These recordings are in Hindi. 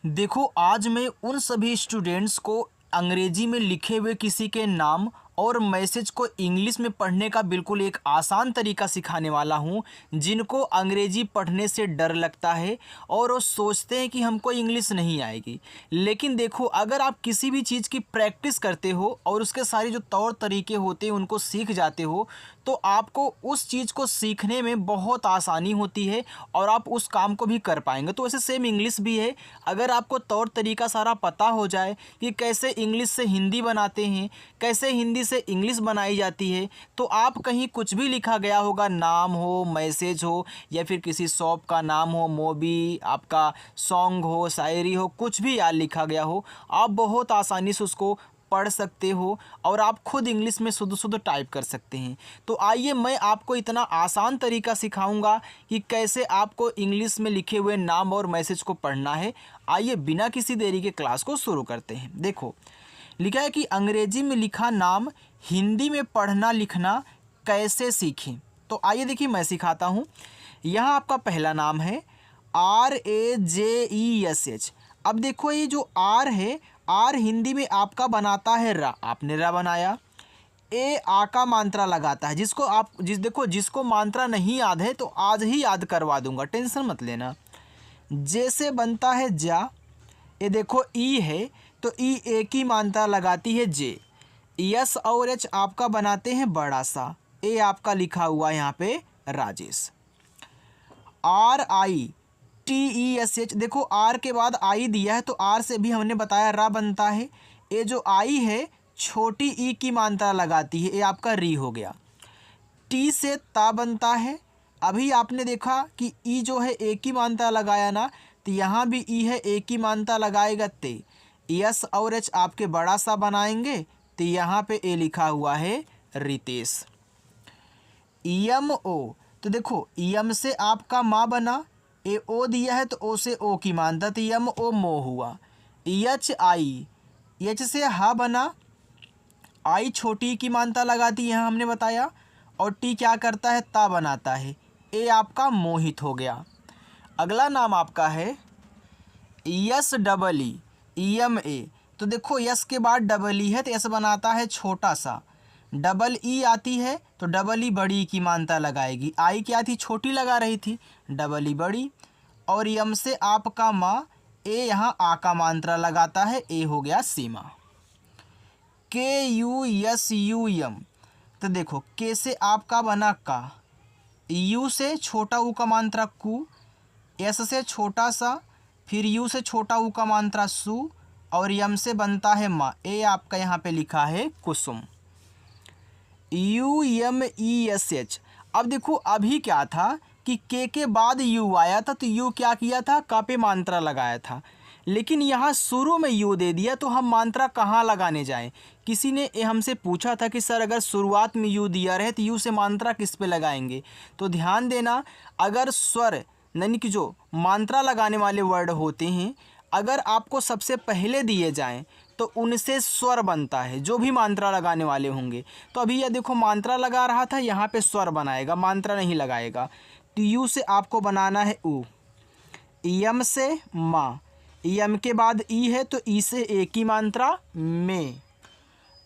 देखो, आज मैं उन सभी स्टूडेंट्स को अंग्रेजी में लिखे हुए किसी के नाम और मैसेज को इंग्लिश में पढ़ने का बिल्कुल एक आसान तरीका सिखाने वाला हूं, जिनको अंग्रेजी पढ़ने से डर लगता है और वो सोचते हैं कि हमको इंग्लिश नहीं आएगी। लेकिन देखो, अगर आप किसी भी चीज़ की प्रैक्टिस करते हो और उसके सारे जो तौर तरीके होते हैं उनको सीख जाते हो, तो आपको उस चीज़ को सीखने में बहुत आसानी होती है और आप उस काम को भी कर पाएंगे। तो ऐसे सेम इंग्लिश भी है। अगर आपको तौर तरीका सारा पता हो जाए कि कैसे इंग्लिश से हिंदी बनाते हैं, कैसे हिंदी से इंग्लिश बनाई जाती है, तो आप कहीं कुछ भी लिखा गया होगा, नाम हो, मैसेज हो, या फिर किसी शॉप का नाम हो, मूवी, आपका सॉन्ग हो, शायरी हो, कुछ भी यार लिखा गया हो, आप बहुत आसानी से उसको पढ़ सकते हो और आप खुद इंग्लिश में शुद्ध शुद्ध टाइप कर सकते हैं। तो आइए मैं आपको इतना आसान तरीका सिखाऊंगा कि कैसे आपको इंग्लिश में लिखे हुए नाम और मैसेज को पढ़ना है। आइए बिना किसी देरी के क्लास को शुरू करते हैं। देखो, लिखा है कि अंग्रेजी में लिखा नाम हिंदी में पढ़ना लिखना कैसे सीखें। तो आइए देखिए, मैं सिखाता हूँ। यहाँ आपका पहला नाम है RAJESH। अब देखो, ये जो आर है, आर हिंदी में आपका बनाता है रा, आपने रा बनाया। ए आ का मात्रा लगाता है, जिसको मात्रा नहीं याद है तो आज ही याद करवा दूंगा, टेंशन मत लेना। जे से बनता है जा, ये देखो ई है तो ई एक ही मात्रा लगाती है जे। यस और एच आपका बनाते हैं बड़ा सा, ए आपका लिखा हुआ है यहाँ पे राजेश। RITESH, देखो आर के बाद आई दिया है तो आर से भी हमने बताया रा बनता है। ये जो आई है छोटी ई की मात्रा लगाती है, ये आपका री हो गया। टी से ता बनता है। अभी आपने देखा कि ई जो है एक ही मात्रा लगाया ना, तो यहाँ भी ई है एक ही मात्रा लगाएगा ते। यस और एच आपके बड़ा सा बनाएंगे तो यहाँ पे ए लिखा हुआ है रितेश। EMO, तो देखो यम से आपका माँ बना, ए ओ दिया है तो ओ से ओ की मानता, तो यम ओ मो हुआ। HI, एच से हा बना, आई छोटी की मानता लगाती यहाँ हमने बताया, और टी क्या करता है, ता बनाता है, ए आपका मोहित हो गया। अगला नाम आपका है YES, EMA, तो देखो यस के बाद डबल ई है तो यस बनाता है छोटा सा, डबल ई आती है तो डबल ई बड़ी की मानता लगाएगी। आई क्या थी, छोटी लगा रही थी, डबल ई बड़ी। और यम से आपका माँ, ए यहाँ आ का मात्रा लगाता है, ए हो गया सीमा। KUSUM, तो देखो के से आपका बना का, यू से छोटा ऊ का मात्रा कु, एस से छोटा सा, फिर यू से छोटा ऊ का मात्रा सु, और यम से बनता है माँ, ए आपका यहाँ पे लिखा है कुसुम। UMESH, अब देखो अभी क्या था कि के बाद यू आया था तो यू क्या किया था, का पे मात्रा लगाया था, लेकिन यहाँ शुरू में यू दे दिया तो हम मात्रा कहाँ लगाने जाएं। किसी ने हमसे पूछा था कि सर अगर शुरुआत में यू दिया रहे तो यू से मात्रा किस पे लगाएंगे। तो ध्यान देना, अगर स्वर यानी कि जो मात्रा लगाने वाले वर्ड होते हैं, अगर आपको सबसे पहले दिए जाएं तो उनसे स्वर बनता है, जो भी मात्रा लगाने वाले होंगे। तो अभी यह देखो मात्रा लगा रहा था, यहाँ पे स्वर बनाएगा, मात्रा नहीं लगाएगा। तो यू से आपको बनाना है ऊ, यम से माँ, यम के बाद ई है तो ई से एक ही मात्रा में,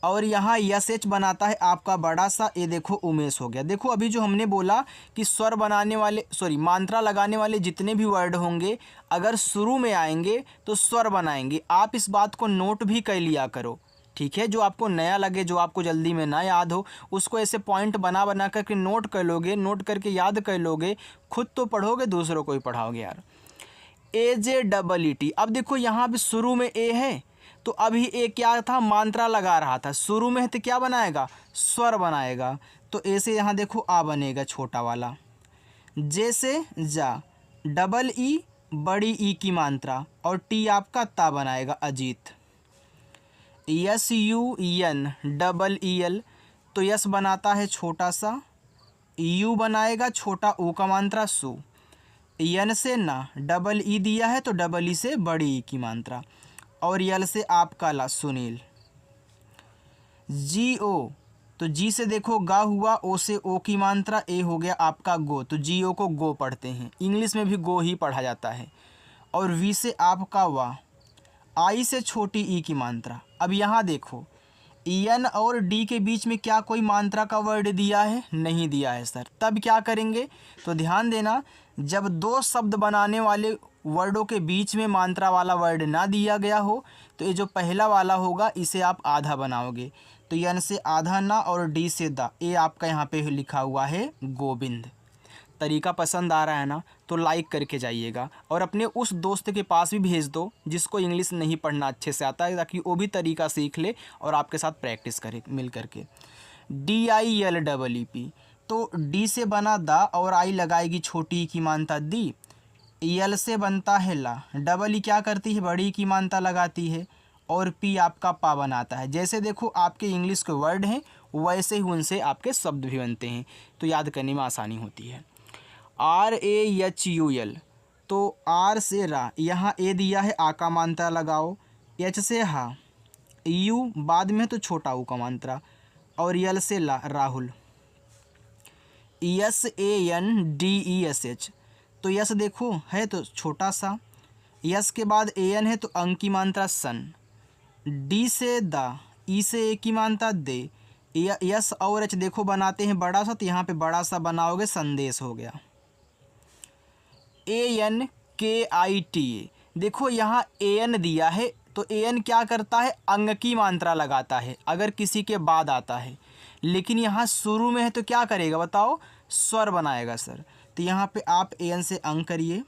और यहाँ यस एच बनाता है आपका बड़ा सा, ये देखो उमेश हो गया। देखो अभी जो हमने बोला कि स्वर बनाने वाले मात्रा लगाने वाले जितने भी वर्ड होंगे अगर शुरू में आएंगे तो स्वर बनाएंगे। आप इस बात को नोट भी कर लिया करो, ठीक है। जो आपको नया लगे, जो आपको जल्दी में ना याद हो, उसको ऐसे पॉइंट बना बना करके नोट कर लोगे, नोट करके याद कर लोगे, खुद तो पढ़ोगे दूसरों को ही पढ़ाओगे यार। AJEET, अब देखो यहाँ पे शुरू में ए है तो अभी ए क्या था, मात्रा लगा रहा था, शुरू में है तो क्या बनाएगा, स्वर बनाएगा। तो ए से यहाँ देखो आ बनेगा छोटा वाला। जे से जा, डबल ई बड़ी ई की मात्रा, और टी आपका ता बनाएगा अजीत। SUN, डबल EL, तो यस बनाता है छोटा सा, यू बनाएगा छोटा ऊ का मात्रा सु। यन से ना, डबल ई दिया है तो डबल ई से बड़ी ई की मात्रा, और यल से आपका ला सुनील। GO, तो जी से देखो गा हुआ, ओ से ओ की मात्रा, ए हो गया आपका गो, तो GO को गो पढ़ते हैं, इंग्लिश में भी गो ही पढ़ा जाता है। और वी से आपका वाह, आई से छोटी ई की मात्रा। अब यहाँ देखो एन और डी के बीच में क्या कोई मात्रा का वर्ड दिया है? नहीं दिया है सर। तब क्या करेंगे? तो ध्यान देना, जब दो शब्द बनाने वाले वर्डों के बीच में मात्रा वाला वर्ड ना दिया गया हो तो ये जो पहला वाला होगा इसे आप आधा बनाओगे। तो एन से आधा ना और डी से दा, ये आपका यहाँ पे लिखा हुआ है गोविंद। तरीका पसंद आ रहा है ना? तो लाइक करके जाइएगा और अपने उस दोस्त के पास भी भेज दो जिसको इंग्लिश नहीं पढ़ना अच्छे से आता है, ताकि वो भी तरीका सीख ले और आपके साथ प्रैक्टिस करे मिल करके। DILEEP, तो डी से बना दा और आई लगाएगी छोटी की मानता दी। यल से बनता है ला, डबल ई क्या करती है? बड़ी की मानता लगाती है और पी आपका पा बनाता है। जैसे देखो आपके इंग्लिश के वर्ड हैं वैसे ही उनसे आपके शब्द भी बनते हैं, तो याद करने में आसानी होती है। RAHUL, तो आर से रा, यहाँ ए दिया है आ का मात्रा लगाओ। एच से हा, यू बाद में तो छोटा ऊ का मात्रा, और यल से ला राहुल। SANDESH, तो यस देखो है तो छोटा सा, यस के बाद AN है तो अंक की मात्रा सन। डी से दा, ई से ए की मात्रा दे। यस और एच देखो बनाते हैं बड़ा सा, तो यहाँ पे बड़ा सा बनाओगे संदेश हो गया। ANKITA, देखो यहाँ AN दिया है तो AN क्या करता है? अंग की मात्रा लगाता है अगर किसी के बाद आता है, लेकिन यहाँ शुरू में है तो क्या करेगा बताओ? स्वर बनाएगा सर। तो यहाँ पे आप AN से अंग करिए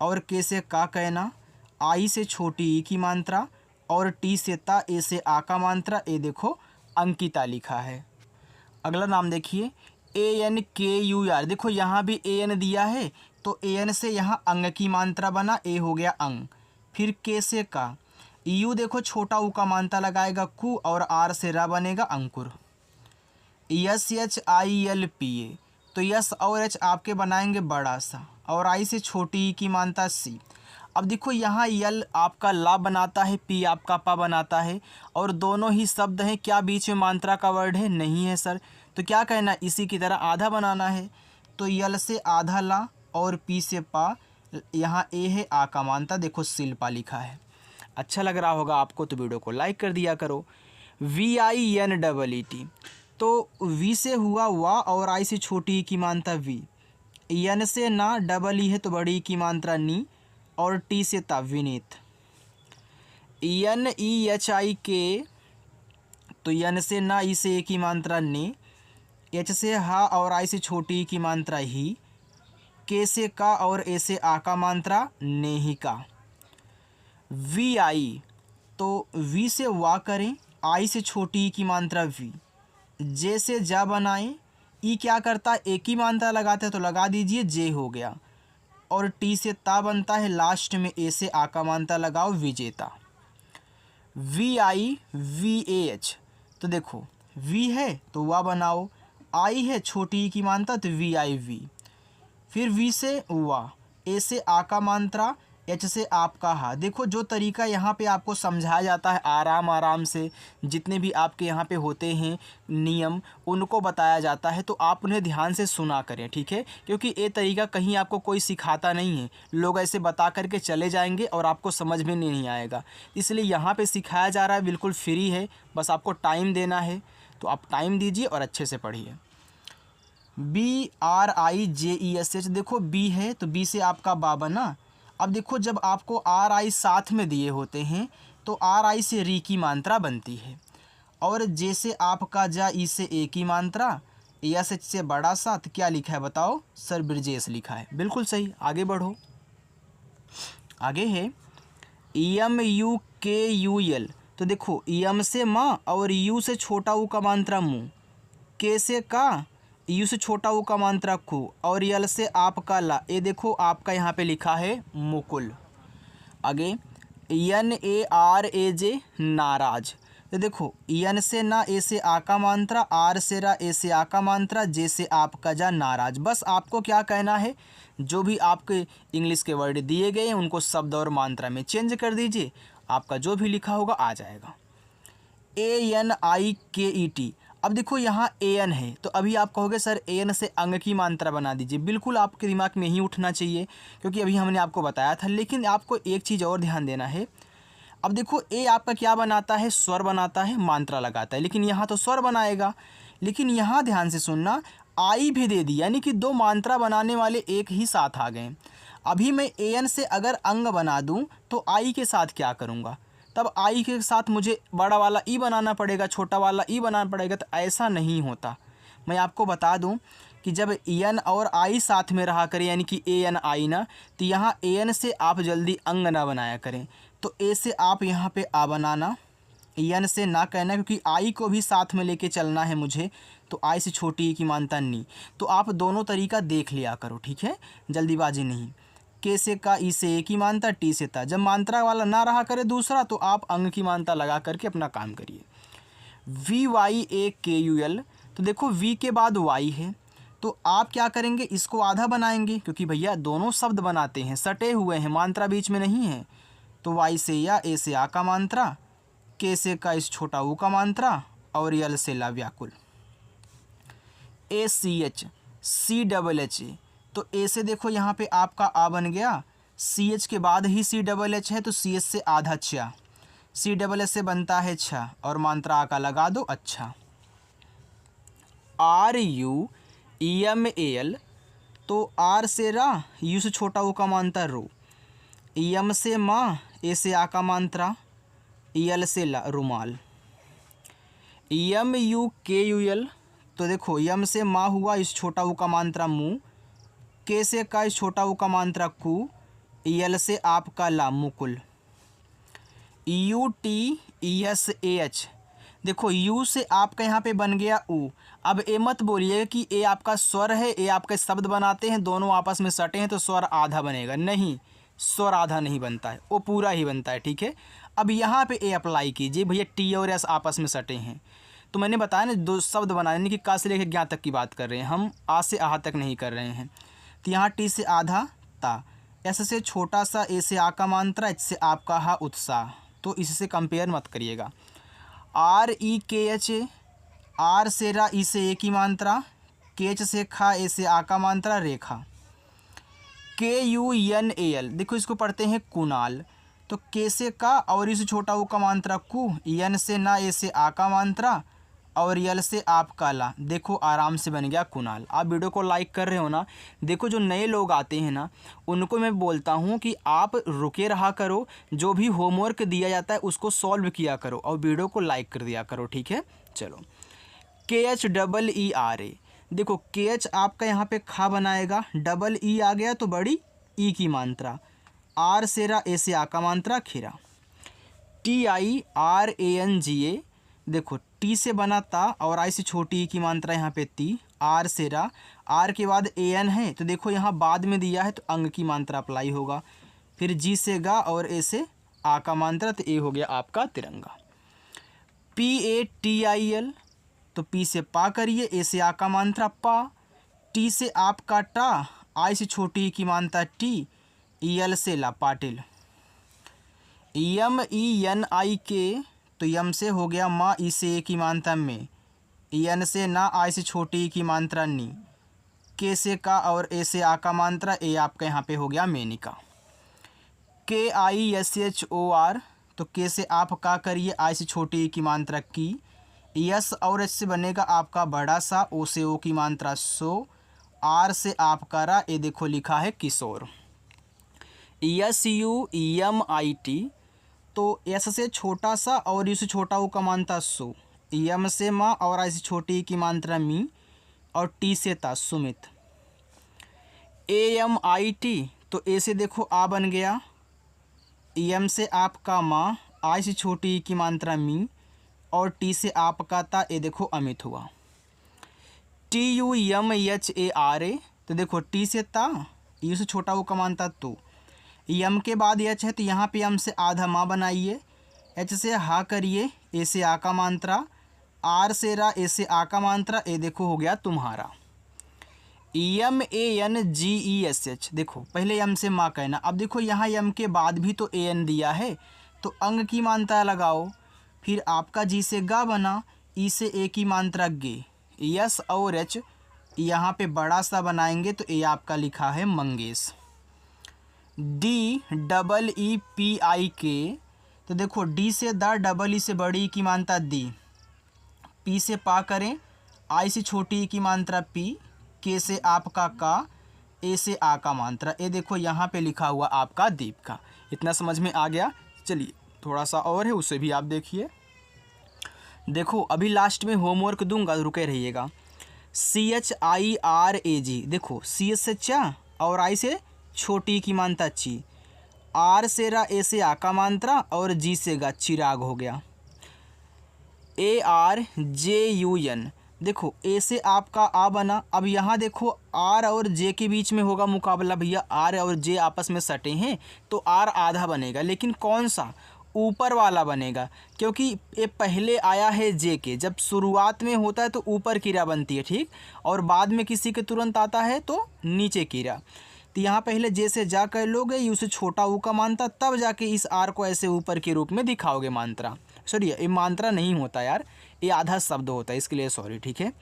और के से का कहना, आई से छोटी ई की मात्रा और टी से ता, ए से आ का मात्रा, ए देखो अंकिता लिखा है। अगला नाम देखिए ANKUR, देखो यहाँ भी AN दिया है तो AN से यहाँ अंग की मात्रा बना, ए हो गया अंग। फिर के से का, यू देखो छोटा ऊ का मात्रा लगाएगा कु, और आर से रा बनेगा अंकुर। SHILPA, तो यस और एच आपके बनाएंगे बड़ा सा और आई से छोटी ई की मात्रा सी। अब देखो यहाँ यल आपका ला बनाता है, पी आपका पा बनाता है, और दोनों ही शब्द हैं। क्या बीच में मात्रा का वर्ड है? नहीं है सर। तो क्या कहना? इसी की तरह आधा बनाना है। तो यल से आधा ला और पी से पा, यहाँ ए है आ का मात्रा, देखो शिल्पा लिखा है। अच्छा लग रहा होगा आपको तो वीडियो को लाइक कर दिया करो। VINEET, तो वी से हुआ वा और आई से छोटी ई की मात्रा वी। एन से ना, डबल ई है तो बड़ी की मात्रा नी, और टी से ता विनीत। NEHIK, तो एन से ना, ई से ए की मात्रा ने। एच से हा और आई से छोटी ई की मात्रा ही। के से का और ए से आ का मात्रा नेहिका। VI, तो वी से वा करें, आई से छोटी ई की मात्रा वी। जे से जा बनाएं, ई क्या करता है? एक ही मात्रा लगाते हैं तो लगा दीजिए, जे हो गया। और टी से ता बनता है, लास्ट में ए से आ का मात्रा लगाओ, विजेता। VIVAH, तो देखो वी है तो वा बनाओ, आई है छोटी ई की मात्रा तो VIV। फिर वी से वा, ए से आ का मात्रा, एच से आपका हा। देखो जो तरीका यहाँ पे आपको समझाया जाता है आराम आराम से, जितने भी आपके यहाँ पे होते हैं नियम उनको बताया जाता है, तो आप उन्हें ध्यान से सुना करें, ठीक है? क्योंकि ये तरीका कहीं आपको कोई सिखाता नहीं है, लोग ऐसे बता करके चले जाएंगे और आपको समझ में नहीं आएगा। इसलिए यहाँ पे सिखाया जा रहा है, बिल्कुल फ्री है, बस आपको टाइम देना है, तो आप टाइम दीजिए और अच्छे से पढ़िए। BRIJESH, देखो बी है तो बी से आपका बा बना। अब देखो जब आपको RI साथ में दिए होते हैं तो RI से री की मात्रा बनती है, और जे से आपका जा, ई से ए की मात्रा, एस एच से बड़ा सा, तो क्या लिखा है बताओ? सर ब्रजेश लिखा है। बिल्कुल सही। आगे बढ़ो। आगे है EMUKUL, तो देखो EM से माँ और यू से छोटा ऊ का मात्रा मुँह। के से का, यू से छोटा ऊ का मात्रा कु, और यल से आपका ला, ये देखो आपका यहाँ पे लिखा है मुकुल। आगे NARAJ, नाराज, तो देखो एन से ना, ए से आ का मात्रा, आर से रा, ए से आ का मात्रा, जे से आपका जा, नाराज। बस आपको क्या कहना है? जो भी आपके इंग्लिश के वर्ड दिए गए हैं उनको शब्द और मात्रा में चेंज कर दीजिए, आपका जो भी लिखा होगा आ जाएगा। ANIKET, अब देखो यहाँ ए एन है, तो अभी आप कहोगे सर ए एन से अंग की मात्रा बना दीजिए। बिल्कुल आपके दिमाग में ही उठना चाहिए, क्योंकि अभी हमने आपको बताया था। लेकिन आपको एक चीज़ और ध्यान देना है। अब देखो ए आपका क्या बनाता है, स्वर बनाता है, मात्रा लगाता है, लेकिन यहाँ तो स्वर बनाएगा। लेकिन यहाँ ध्यान से सुनना, आई भी दे दी, यानी कि दो मात्रा बनाने वाले एक ही साथ आ गए। अभी मैं ए एन से अगर अंग बना दूँ तो आई के साथ क्या करूँगा, तब आई के साथ मुझे बड़ा वाला ई बनाना पड़ेगा, छोटा वाला ई बनाना पड़ेगा। तो ऐसा नहीं होता। मैं आपको बता दूं कि जब एन और आई साथ में रहा करें, यानी कि ए एन आई ना, तो यहाँ ए एन से आप जल्दी अंग ना बनाया करें। तो ए से आप यहाँ पे आ बनाना, एन से ना कहना, क्योंकि आई को भी साथ में लेके चलना है मुझे। तो आई से छोटी ई की मानता नहीं। तो आप दोनों तरीका देख लिया करो, ठीक है, जल्दीबाजी नहीं। के से का, ई से ए की मानता, टी से ता। जब मात्रा वाला ना रहा करे दूसरा, तो आप अंग की मानता लगा करके अपना काम करिए। वी वाई ए के यू एल, तो देखो वी के बाद वाई है, तो आप क्या करेंगे, इसको आधा बनाएंगे, क्योंकि भैया दोनों शब्द बनाते हैं, सटे हुए हैं, मात्रा बीच में नहीं है। तो वाई से या, ए से आ का मात्रा, के से का इस छोटा ऊ का मात्रा, और यल से ला व्याकुल। A C H, C double H A, तो ए से देखो यहाँ पे आपका आ बन गया, सी एच के बाद ही सी डबल एच है, तो सी एच से आधा चा, सी डबल एच से बनता है छा, और मात्रा आ का लगा दो अच्छा। R U M A L, तो आर से रा, यू से छोटा ऊ का मात्रा रो, एम से माँ, ए से आ का मात्रा, यल से ला रुमाल। एम यू के यू एल, तो देखो यम से माँ हुआ, इस छोटा ऊ का मात्रा मुँह, के से का इस छोटा ऊ का मात्रा कु, यल से आपका ला मुकुल। U T S A H, देखो यू से आपका यहाँ पे बन गया ऊ। अब ए मत बोलिए कि ए आपका स्वर है, ए आपके शब्द बनाते हैं, दोनों आपस में सटे हैं तो स्वर आधा बनेगा, नहीं, स्वर आधा नहीं बनता है, वो पूरा ही बनता है, ठीक है। अब यहाँ पे ए अप्लाई कीजिए, भैया टी और एस आपस में सटे हैं, तो मैंने बताया ना, दो शब्द बनाने की, का से लेकर ज्ञा तक की बात कर रहे हैं हम, आ से आहा तक नहीं कर रहे हैं। तो यहाँ टी से आधा ता, एस से छोटा सा, ए से आ का मात्रा, एच से आपका हा उत्साह, तो इससे कंपेयर मत करिएगा। आर ई के एच ए, आर से रा, ई से ए की मात्रा, के एच से खा, ए से आ का मात्रा रेखा। के यू एन ए एल, देखो इसको पढ़ते हैं कुणाल, तो के से का और इस छोटा ऊ का मात्रा कु, एन से ना, ए से आ का मात्रा, और यल से आपका ला, देखो आराम से बन गया कुणाल। आप वीडियो को लाइक कर रहे हो ना। देखो जो नए लोग आते हैं ना, उनको मैं बोलता हूँ कि आप रुके रहा करो, जो भी होमवर्क दिया जाता है उसको सॉल्व किया करो, और वीडियो को लाइक कर दिया करो, ठीक है। चलो, के H double E R A, देखो के एच आपका यहाँ पे खा बनाएगा, डबल ई आ गया तो बड़ी ई की मात्रा, आर से रा, ए से आ का मात्रा खीरा। T I R A N G A, देखो टी से बना ता, और आई से छोटी ई की मात्रा यहाँ पे ती, आर से रा, आर के बाद ए एन है, तो देखो यहाँ बाद में दिया है तो अंग की मात्रा अप्लाई होगा। फिर जी से गा, और ए से आ का मात्रा, तो ए हो गया आपका तिरंगा। P A T I L, तो पी से पा करिए, ए से आ का मात्रा पा, टी से आपका टा, आई से छोटी ई की मात्रा टी, यल से ला पाटिल। यम ई एन आई के, तो यम से हो गया माँ, ई से ए की मात्रा में, एन से ना, आई से छोटी ई की मात्रा नी, के से का और ए से आ का मात्रा, ए आपका यहाँ पे हो गया मेनिका। K I S H O R, तो के से आप का करिए, आई से छोटी ई की मात्रा की, यस और एच से बनेगा आपका बड़ा सा, ओ से ओ की मात्रा सो, आर से आपका रा, ए देखो लिखा है किशोर। S U M I T, तो एस से छोटा सा और यू से छोटा ऊ का मात्रा सो, एम से माँ और आई से छोटी ई की मात्रा मी, और टी से ता सुमित। ए एम आई टी, तो ए से देखो आ बन गया, एम से आपका माँ, आई से छोटी ई की मात्रा मी, और टी से आपका ता, ए देखो अमित हुआ। T U M H A R A, तो देखो टी से ता, यू से छोटा ऊ का मात्रा तो, यम के बाद एच है, तो यहाँ पे यम से आधा माँ बनाइए, एच से हा करिए, ए से आ का मात्रा, आर से रा, ए से आ का मात्रा, ए देखो हो गया तुम्हारा। M A N G E S H, देखो पहले यम से माँ कहना, अब देखो यहाँ यम के बाद भी तो ए एन दिया है, तो अंग की मात्रा लगाओ। फिर आपका जी से गा बना, ई से ए की मात्रा गे, यस और एच यहाँ पे बड़ा सा बनाएंगे तो ये आपका लिखा है Mangesh. D double E P I के, तो देखो डी से दा, डबल ई से बड़ी ई की मात्रा दी, पी से पा करें, आई से छोटी ई की मात्रा पी, के से आपका का, ए से आ का मात्रा। ये देखो यहाँ पे लिखा हुआ आपका दीप का। इतना समझ में आ गया। चलिए थोड़ा सा और है, उसे भी आप देखिए। देखो अभी लास्ट में होमवर्क दूंगा, रुके रहिएगा। CHIRAG, देखो सी से चा और आई से छोटी की मात्रा ची, आर से रा, ए से आ का मात्रा और जी से गा, चिराग हो गया। ARJUN, देखो ए से आपका आ बना। अब यहाँ देखो आर और जे के बीच में होगा मुकाबला भैया, आर और जे आपस में सटे हैं तो आर आधा बनेगा, लेकिन कौन सा, ऊपर वाला बनेगा, क्योंकि ये पहले आया है जे के। जब शुरुआत में होता है तो ऊपर कीरा बनती है, ठीक, और बाद में किसी के तुरंत आता है तो नीचे कीरा। तो यहाँ पहले जे से जा कर लोगे, यू से छोटा ऊ का मात्रा, तब जाके इस आर को ऐसे ऊपर के रूप में दिखाओगे मात्रा। सॉरी ये मात्रा नहीं होता यार, ये आधा शब्द होता है, इसके लिए सॉरी, ठीक है।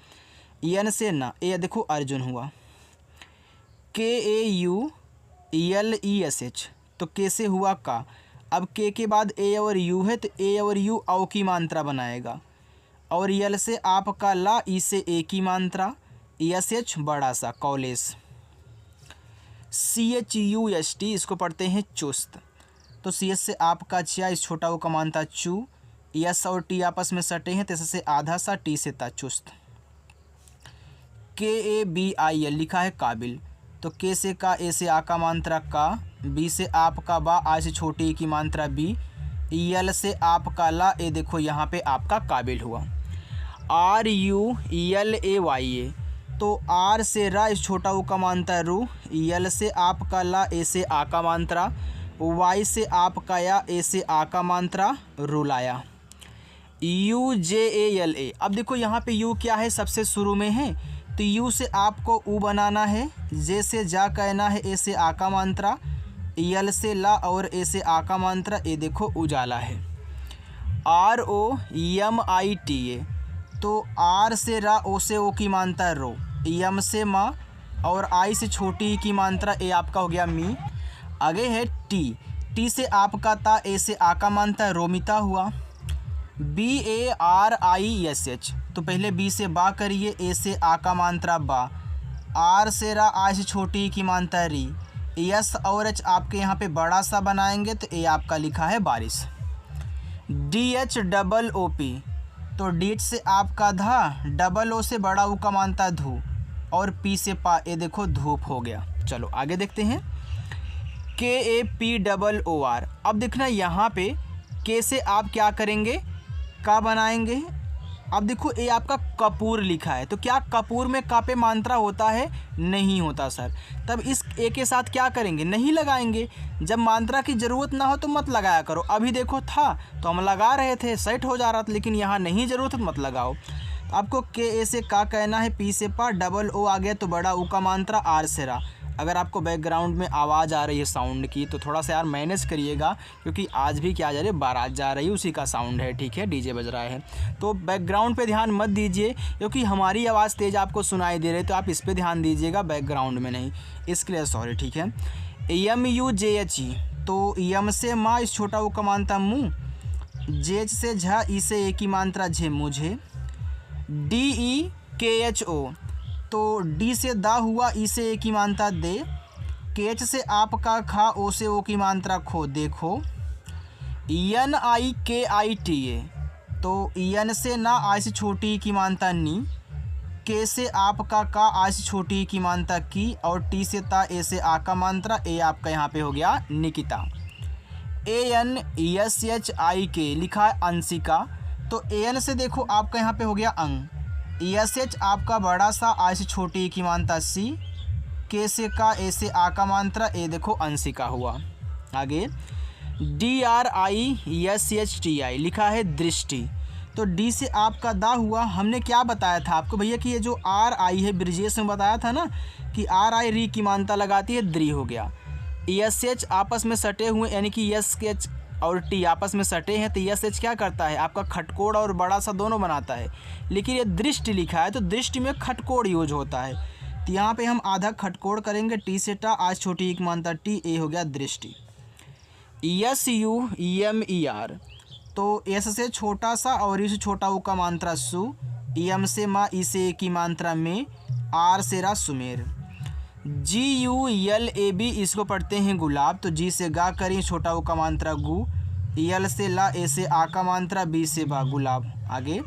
एन से ना, ये देखो अर्जुन हुआ। KAULESH, तो के से हुआ का। अब के बाद ए और यू है तो ए और यू औ की मात्रा बनाएगा, और यल से आपका ला, ई से ए की मात्रा, SH बड़ा सा कॉलेज। CHUST, इसको पढ़ते हैं चुस्त, तो CS से आपका चा, इस छोटा वो का मात्रा चू, यस और टी आपस में सटे हैं तो इससे आधा सा, टी से ता चुस्त। KABIL लिखा है काबिल, तो के से का, ए से आ का मात्रा का, बी से आपका बा, आ से छोटी ई की मात्रा बी, यल से आपका ला, ए देखो यहाँ पे आपका काबिल हुआ। RULAYA, तो आर से रा, इस छोटा ऊ का मात्रा रू, यल से आपका ला, ए से आ का मात्रा, वाई से आपका या, ए से आ का मात्रा, रुलाया। UJALA, अब देखो यहाँ पे यू क्या है, सबसे शुरू में है, तो यू से आपको ऊ बनाना है, जे से जा कहना है, ए से आ का मात्रा, यल से ला और ए से आ का मात्रा, ए देखो उजाला है। ROMITA, तो आर से रा, ओ से ओ की मात्रा रो, यम से माँ और आई से छोटी की मात्रा, ए आपका हो गया मी। आगे है टी से आपका ता, ए से आ का मात्रा रोमिता हुआ। BARISH, तो पहले बी से बा करिए, ए से आ का मात्रा बा, आर से रा, आई से छोटी की मात्रा री, यस और एच आपके यहाँ पे बड़ा सा बनाएंगे तो ए आपका लिखा है बारिश। DHOOP, तो डीट से आपका धा, डबल ओ से बड़ा ऊ का मात्रा धू, और पी से पा, ए देखो धूप हो गया। चलो आगे देखते हैं। KAPOOR, अब देखना यहाँ पे के से आप क्या करेंगे, का बनाएंगे। अब देखो ये आपका कपूर लिखा है, तो क्या कपूर में का पे मात्रा होता है, नहीं होता सर। तब इस ए के साथ क्या करेंगे, नहीं लगाएंगे। जब मात्रा की ज़रूरत ना हो तो मत लगाया करो। अभी देखो था तो हम लगा रहे थे, सेट हो जा रहा था, लेकिन यहाँ नहीं ज़रूरत है मत लगाओ। आपको के ए से का कहना है, पी से पा, डबल ओ आ गया तो बड़ा ऊ का मात्रा, आर से रा। अगर आपको बैकग्राउंड में आवाज़ आ रही है साउंड की तो थोड़ा सा यार मैनेज करिएगा, क्योंकि आज भी क्या जा रही है, बारात जा रही है, उसी का साउंड है, ठीक है, डीजे बज रहा है। तो बैकग्राउंड पे ध्यान मत दीजिए, क्योंकि हमारी आवाज़ तेज़ आपको सुनाई दे रही है, तो आप इस पर ध्यान दीजिएगा, बैकग्राउंड में नहीं, इसके लिए सॉरी, ठीक है। MUJHE, तो यम से माँ, इस छोटा वो का मात्रा मुँह, जेच से झा, ई से ए की मात्रा झे, मुझे। DEKHO, तो डी से दा हुआ, ई से ए की मात्रा दे, केच से आपका खा, ओ से ओ की मात्रा खो, देखो। NIKITA, तो यन से ना, आई से छोटी की मात्रा नी, के से आपका का, आई से छोटी की मात्रा की, और टी से ता, ए से आ का मात्रा, ए आपका यहाँ पे हो गया निकिता। ANSHIK लिखा है अंशिका, तो AN से देखो आपका यहाँ पे हो गया अंग, SH आपका बड़ा सा, आई से छोटी की मात्रा सी, के से का, ए से आ का मात्रा, ए देखो अंशिका हुआ। आगे DRISHTI लिखा है दृष्टि, तो डी से आपका दा हुआ। हमने क्या बताया था आपको भैया कि ये जो RI है, ब्रिजेश में बताया था ना कि RI री की मात्रा लगाती है, द्री हो गया। SH आपस में सटे हुए, यानी कि SH और टी आपस में सटे हैं तो यस एच क्या करता है, आपका खटकोड़ और बड़ा सा दोनों बनाता है। लेकिन ये दृष्टि लिखा है तो दृष्टि में खटकोड़ यूज होता है, तो यहाँ पे हम आधा खटकोड़ करेंगे, टी से टा, आज छोटी एक मानता टी, ए हो गया दृष्टि। S U M E R, तो एस से छोटा सा और इस छोटा ऊ का मात्रा सु, एम से माँ, इसे एक की मात्रा में, आर से रा सुमेर। जी यू एल ए बी, इसको पढ़ते हैं गुलाब, तो जी से गा करें, छोटा ऊ का मात्रा गु, यल से ला, ए से आ का मात्रा, बी से बा गुलाब। आगे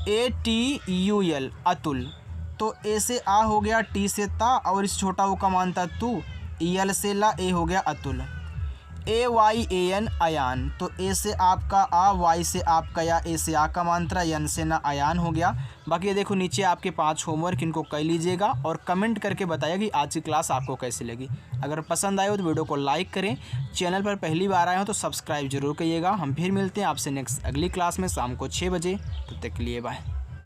A T U L Atul, तो ए से आ हो गया, टी से ता और इस छोटा ऊ का मात्रा तू, यल से ला, ए हो गया अतुल। ए वाई ए एन अयान, तो ए से आपका आ, वाई से आपका या, ए से आ का मात्रा, यन से ना, अयान हो गया। बाकी ये देखो नीचे आपके 5 होमवर्क, इनको कर लीजिएगा और कमेंट करके बताइए कि आज की क्लास आपको कैसी लगी। अगर पसंद आए हो तो वीडियो को लाइक करें, चैनल पर पहली बार आए हो तो सब्सक्राइब जरूर करिएगा। हम फिर मिलते हैं आपसे नेक्स्ट अगली क्लास में शाम को 6 बजे, तब तक के लिए बाय।